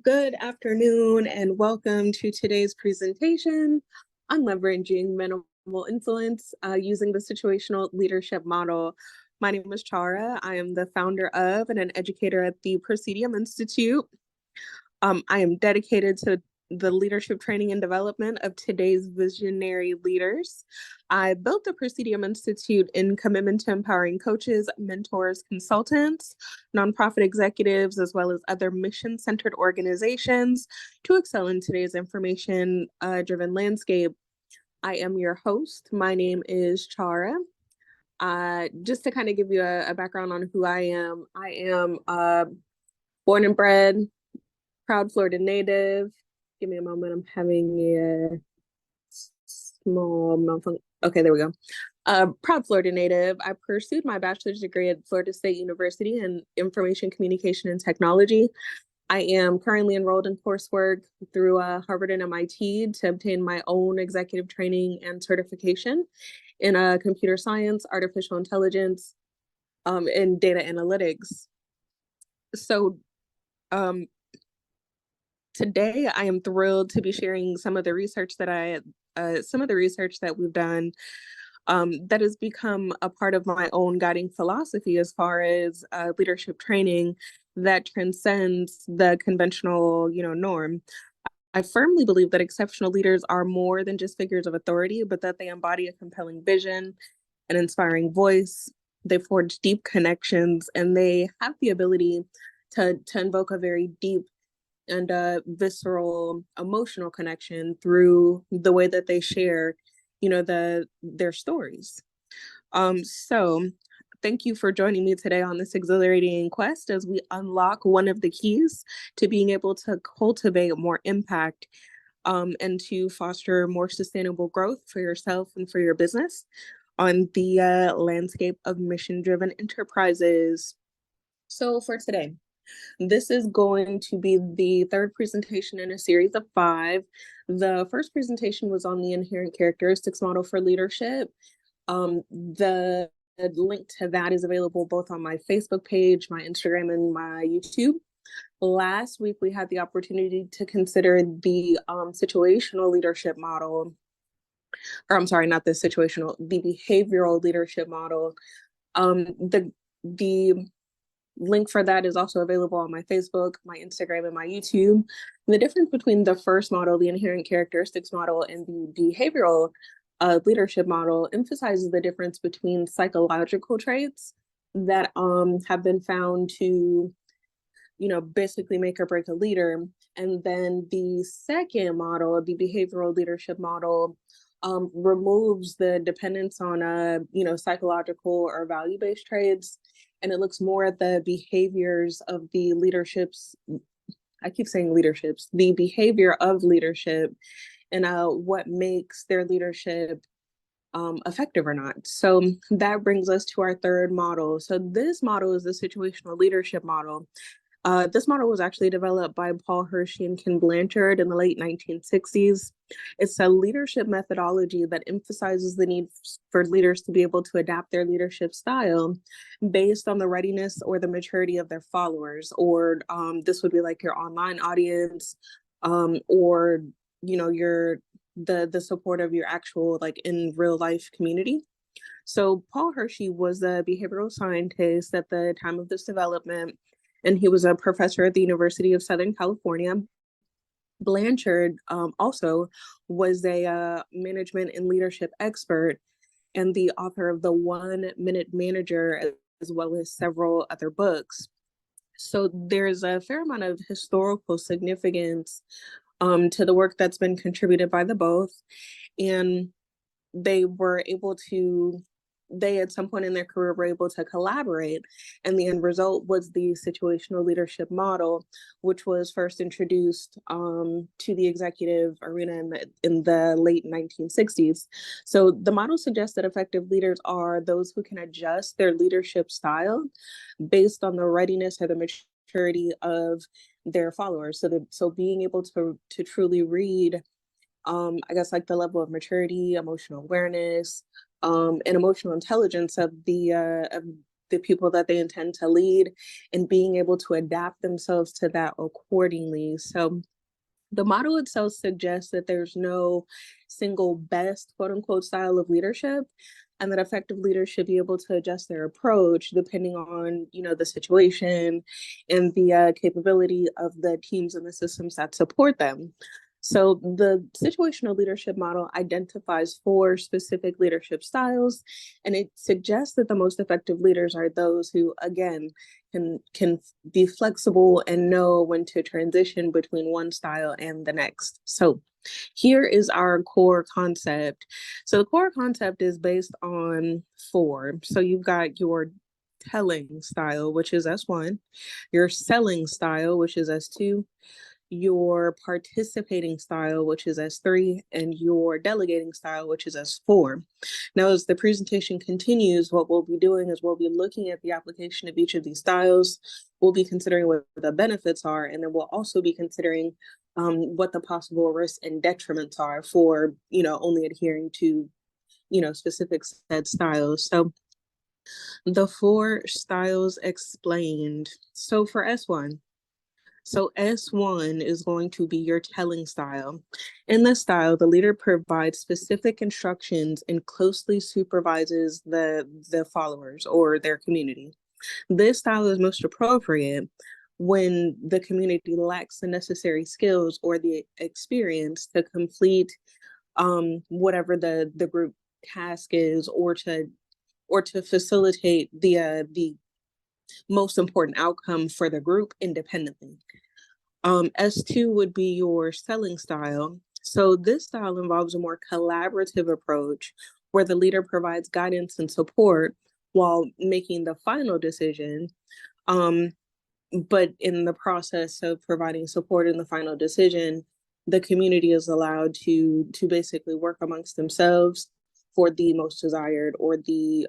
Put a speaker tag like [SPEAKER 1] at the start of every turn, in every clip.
[SPEAKER 1] Good afternoon and welcome to today's presentation on leveraging minimal influence using the situational leadership model. My name is Chara. I am the founder of and an educator at the Presidium Institute. I am dedicated to the leadership training and development of today's visionary leaders. I built the Presidium Institute in commitment to empowering coaches, mentors, consultants, nonprofit executives, as well as other mission-centered organizations to excel in today's information-driven landscape. I am your host. My name is Chara. Just to kind of give you a background on who I am born and bred, proud Florida native. Give me a moment. I'm having a small malfunction. Okay, there we go. Proud Florida native. I pursued my bachelor's degree at Florida State University in Information Communication and Technology. I am currently enrolled in coursework through Harvard and MIT to obtain my own executive training and certification in computer science, artificial intelligence, and data analytics. So today, I am thrilled to be sharing some of the research that we've done that has become a part of my own guiding philosophy as far as leadership training that transcends the conventional, norm. I firmly believe that exceptional leaders are more than just figures of authority, but that they embody a compelling vision, an inspiring voice. They forge deep connections, and they have the ability to invoke a very deep and visceral emotional connection through the way that they share, their stories. So thank you for joining me today on this exhilarating quest as we unlock one of the keys to being able to cultivate more impact and to foster more sustainable growth for yourself and for your business on the landscape of mission-driven enterprises. So for today, this is going to be the third presentation in a series of 5. The first presentation was on the inherent characteristics model for leadership. The link to that is available both on my Facebook page, my Instagram, and my YouTube. Last week, we had the opportunity to consider the situational leadership model, or I'm sorry, not the situational, the behavioral leadership model. The link for that is also available on my Facebook, my Instagram, and my YouTube. And the difference between the first model, the inherent characteristics model, and the behavioral leadership model emphasizes the difference between psychological traits that have been found to, basically make or break a leader. And then the second model, the behavioral leadership model, removes the dependence on, psychological or value-based traits, and it looks more at the behaviors of the leaderships. I keep saying leaderships, the behavior of leadership, and what makes their leadership effective or not. So that brings us to our third model. So this model is the situational leadership model. This model was actually developed by Paul Hersey and Ken Blanchard in the late 1960s. It's a leadership methodology that emphasizes the need for leaders to be able to adapt their leadership style based on the readiness or the maturity of their followers, or this would be like your online audience, or the support of your actual in real life community. So Paul Hersey was a behavioral scientist at the time of this development, and he was a professor at the University of Southern California. Blanchard also was a management and leadership expert and the author of the 1 Minute Manager, as well as several other books. So there's a fair amount of historical significance to the work that's been contributed by the both. And they at some point in their career were able to collaborate, and the end result was the situational leadership model, which was first introduced to the executive arena in the late 1960s. So the model suggests that effective leaders are those who can adjust their leadership style based on the readiness or the maturity of their followers. So being able to truly read, I guess, the level of maturity, emotional awareness, and emotional intelligence of the the people that they intend to lead and being able to adapt themselves to that accordingly. So the model itself suggests that there's no single best quote unquote style of leadership, and that effective leaders should be able to adjust their approach depending on, the situation and the capability of the teams and the systems that support them. So the situational leadership model identifies 4 specific leadership styles, and it suggests that the most effective leaders are those who, again, can be flexible and know when to transition between one style and the next. So here is our core concept. So the core concept is based on 4. So you've got your telling style, which is S1, your selling style, which is S2, your participating style, which is S3, and your delegating style, which is S4. Now, as the presentation continues, what we'll be doing is we'll be looking at the application of each of these styles. We'll be considering what the benefits are, and then we'll also be considering what the possible risks and detriments are for, only adhering to, specific said styles. So the 4 styles explained. So for S1, so S1 is going to be your telling style. In this style, the leader provides specific instructions and closely supervises the followers or their community. This style is most appropriate when the community lacks the necessary skills or the experience to complete whatever the group task is, or to facilitate the most important outcome for the group independently. S2 would be your selling style. So this style involves a more collaborative approach where the leader provides guidance and support while making the final decision. But in the process of providing support in the final decision, the community is allowed to basically work amongst themselves for the most desired or the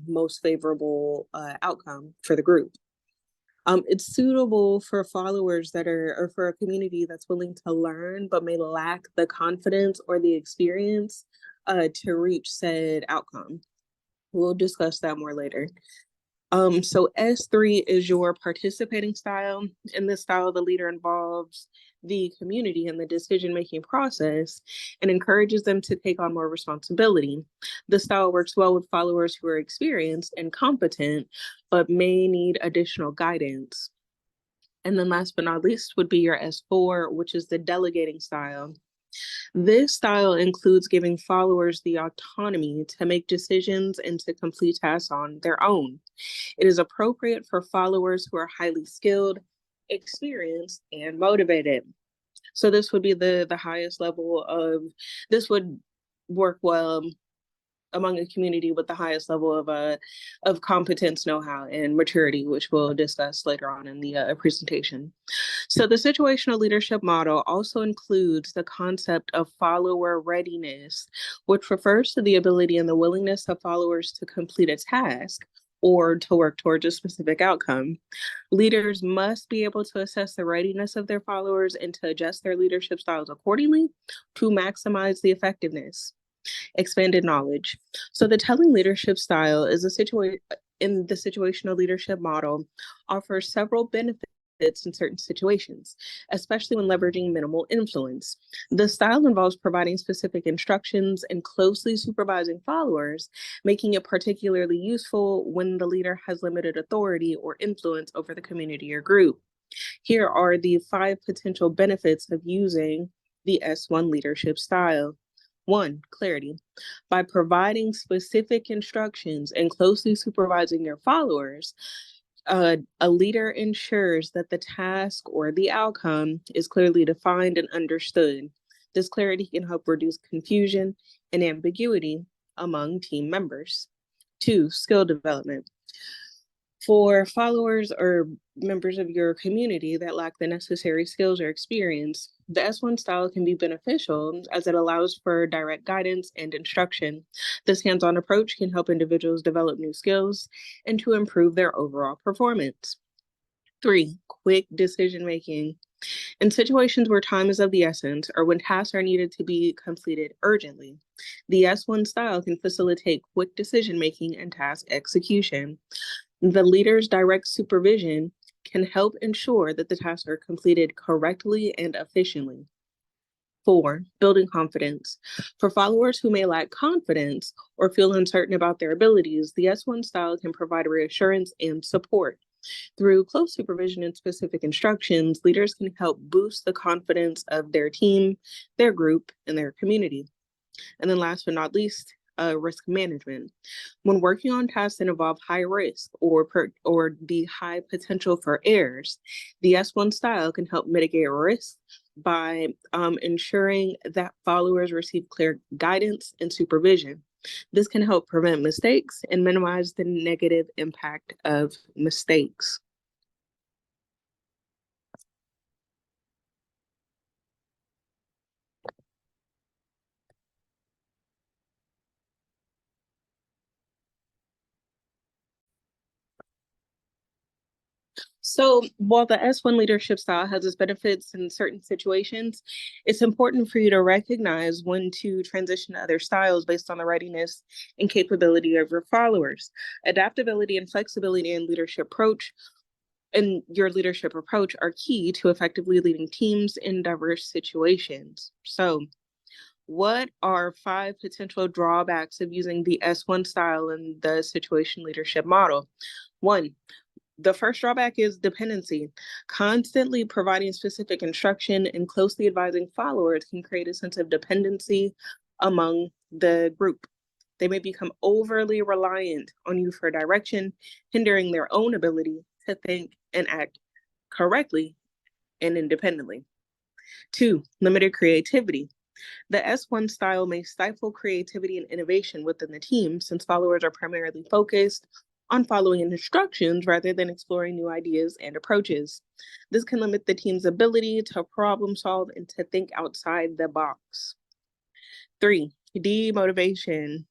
[SPEAKER 1] most favorable outcome for the group. It's suitable for followers or for a community that's willing to learn but may lack the confidence or the experience to reach said outcome. We'll discuss that more later. So S3 is your participating style. In this style, the leader involves the community in the decision-making process and encourages them to take on more responsibility. The style works well with followers who are experienced and competent, but may need additional guidance. And then last but not least would be your S4, which is the delegating style. This style includes giving followers the autonomy to make decisions and to complete tasks on their own. It is appropriate for followers who are highly skilled, experienced, and motivated. So this would be the highest level this would work well among a community with the highest level of competence, know-how, and maturity, which we'll discuss later on in the presentation. So the situational leadership model also includes the concept of follower readiness, which refers to the ability and the willingness of followers to complete a task or to work towards a specific outcome. Leaders must be able to assess the readiness of their followers and to adjust their leadership styles accordingly to maximize the effectiveness. Expanded knowledge. So the telling leadership style is in the situational leadership model offers several benefits in certain situations, especially when leveraging minimal influence. The style involves providing specific instructions and closely supervising followers, making it particularly useful when the leader has limited authority or influence over the community or group. Here are the 5 potential benefits of using the S1 leadership style. 1, clarity. By providing specific instructions and closely supervising their followers, a leader ensures that the task or the outcome is clearly defined and understood. This clarity can help reduce confusion and ambiguity among team members. 2, skill development. For followers or members of your community that lack the necessary skills or experience, the S1 style can be beneficial as it allows for direct guidance and instruction. This hands-on approach can help individuals develop new skills and to improve their overall performance. 3, quick decision-making. In situations where time is of the essence or when tasks are needed to be completed urgently, the S1 style can facilitate quick decision-making and task execution. The leader's direct supervision can help ensure that the tasks are completed correctly and efficiently. 4, building confidence. For followers who may lack confidence or feel uncertain about their abilities, the S1 style can provide reassurance and support. Through close supervision and specific instructions, leaders can help boost the confidence of their team, their group, and their community. And then last but not least, risk management. When working on tasks that involve high risk or the high potential for errors, the S1 style can help mitigate risk by ensuring that followers receive clear guidance and supervision. This can help prevent mistakes and minimize the negative impact of mistakes. So while the S1 leadership style has its benefits in certain situations, it's important for you to recognize when to transition to other styles based on the readiness and capability of your followers. Adaptability and flexibility in your leadership approach are key to effectively leading teams in diverse situations. So what are 5 potential drawbacks of using the S1 style in the situation leadership model? 1, the first drawback is dependency. Constantly providing specific instruction and closely advising followers can create a sense of dependency among the group. They may become overly reliant on you for direction, hindering their own ability to think and act correctly and independently. 2, limited creativity. The S1 style may stifle creativity and innovation within the team since followers are primarily focused on following instructions rather than exploring new ideas and approaches. This can limit the team's ability to problem solve and to think outside the box. 3, demotivation.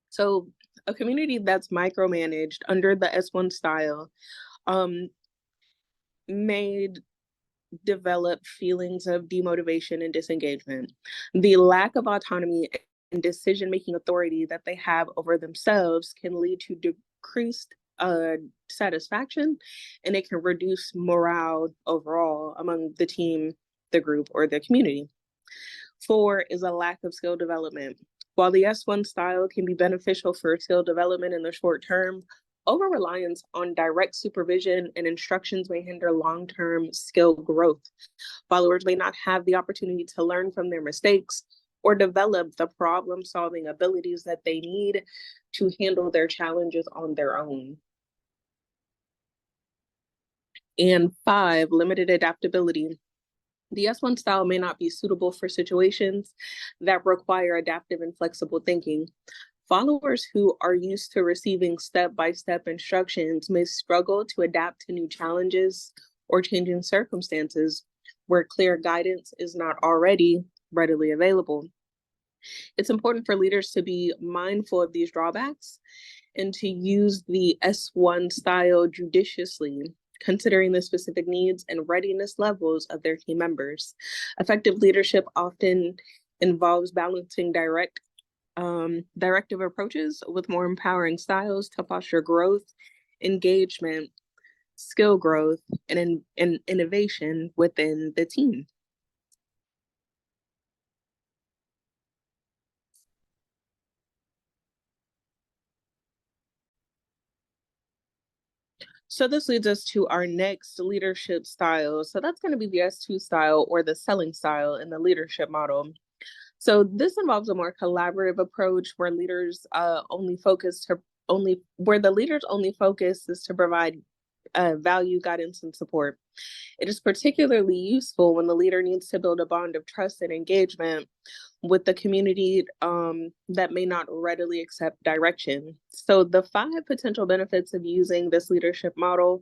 [SPEAKER 1] So, a community that's micromanaged under the S1 style may develop feelings of demotivation and disengagement. The lack of autonomy and decision-making authority that they have over themselves can lead to decreased satisfaction, and it can reduce morale overall among the team, the group, or the community. 4 is a lack of skill development. While the S1 style can be beneficial for skill development in the short term, over-reliance on direct supervision and instructions may hinder long-term skill growth. Followers may not have the opportunity to learn from their mistakes or develop the problem-solving abilities that they need to handle their challenges on their own. And 5, limited adaptability. The S1 style may not be suitable for situations that require adaptive and flexible thinking. Followers who are used to receiving step-by-step instructions may struggle to adapt to new challenges or changing circumstances where clear guidance is not already readily available. It's important for leaders to be mindful of these drawbacks and to use the S1 style judiciously, considering the specific needs and readiness levels of their team members. Effective leadership often involves balancing directive approaches with more empowering styles to foster growth, engagement, skill growth, and innovation within the team. So this leads us to our next leadership style. So that's going to be the S2 style, or the selling style in the leadership model. So this involves a more collaborative approach where the leader's only focus is to provide value, guidance, and support. It is particularly useful when the leader needs to build a bond of trust and engagement with the community that may not readily accept direction. So the 5 potential benefits of using this leadership model